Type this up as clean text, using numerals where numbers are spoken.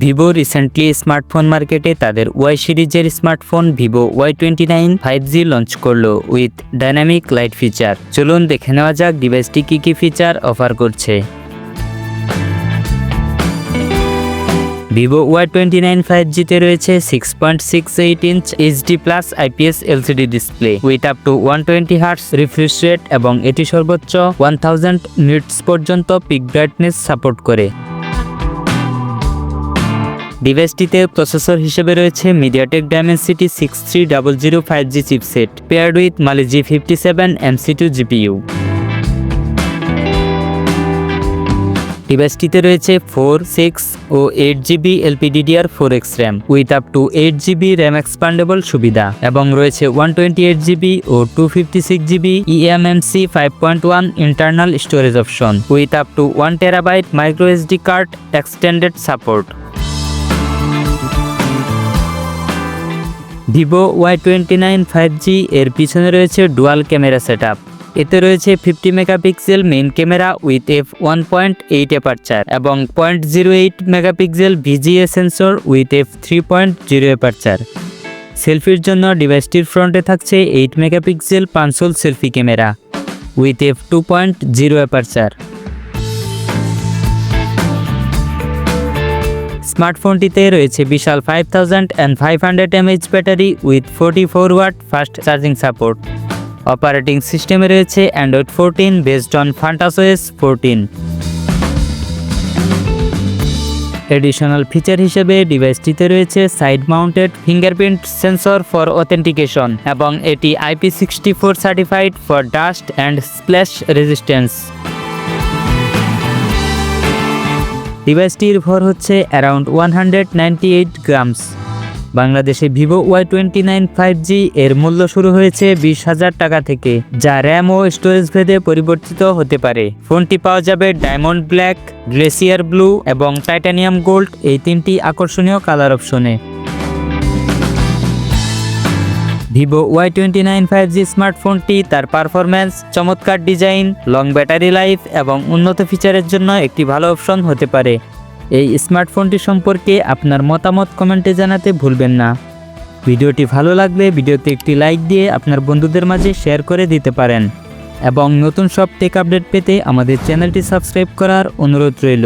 Vivo recently smartphone মার্কেটে তাদের Y সিরিজের smartphone Vivo Y29 5G launch করলো উইথ ডাইনামিক লাইট ফিচার। চলুন দেখে নেওয়া যাক ডিভাইসটি কি ফিচার অফার করছে। ভিভো Y29 5G তে রয়েছে 6.68 inch HD+ IPS LCD display with up two 120 Hz refresh rate এবং এটি সর্বোচ্চ 1000 নিটস পর্যন্ত পিক ব্রাইটনেস সাপোর্ট করে। ডিভাইসটিতে প্রসেসর হিসেবে রয়েছে MediaTek Dimensity 6300 5G chipset paired with Mali G57 MC2 GPU। ডিভাইসটিতে রয়েছে 4, 6 ও 8GB LPDDR4X RAM with up to 8GB RAM expandable সুবিধা এবং রয়েছে 128GB ও 256GB eMMC 5.1 internal storage option with up to 1TB microSD card extended support. Vivo Y29 5G এর পিছনে রয়েছে ডুয়াল ক্যামেরা সেটআপ। এতে রয়েছে 50 megapixel main camera with f1.8 aperture এবং 0.08 megapixel VGA sensor with f3.0 aperture. সেলফির জন্য ডিভাইসটির ফ্রন্টে থাকছে 8 megapixel punch hole selfie camera with f2.0 aperture. স্মার্টফোনটিতে রয়েছে বিশাল 5500 mAh battery with 44 watt fast charging support. Operating সিস্টেমে রয়েছে Android 14 based on FuntasOS 14। Additional feature হিসেবে ডিভাইসটিতে রয়েছে side mounted fingerprint sensor for authentication এবং এটি IP64 certified for dust and splash resistance. ডিভাইসটির ভর হচ্ছে অ্যারাউন্ড 198 গ্রামস। বাংলাদেশে ভিভো Y29 5G এর মূল্য শুরু হয়েছে 20,000 টাকা থেকে, যা র্যাম ও স্টোরেজ ভেদে পরিবর্তিত হতে পারে। ফোনটি পাওয়া যাবে ডায়মন্ড ব্ল্যাক, গ্লেসিয়ার ব্লু এবং টাইটানিয়াম গোল্ড এই তিনটি আকর্ষণীয় কালার অপশনে। ভিভো Y29 5G স্মার্টফোনটি তার পারফরম্যান্স, চমৎকার ডিজাইন, লং ব্যাটারি লাইফ এবং উন্নত ফিচারের জন্য একটি ভালো অপশন হতে পারে। এই স্মার্টফোনটি সম্পর্কে আপনার মতামত কমেন্টে জানাতে ভুলবেন না। ভিডিওটি ভালো লাগলে ভিডিওতে একটি লাইক দিয়ে আপনার বন্ধুদের মাঝে শেয়ার করে দিতে পারেন এবং নতুন সব টেক আপডেট পেতে আমাদের চ্যানেলটি সাবস্ক্রাইব করার অনুরোধ রইল।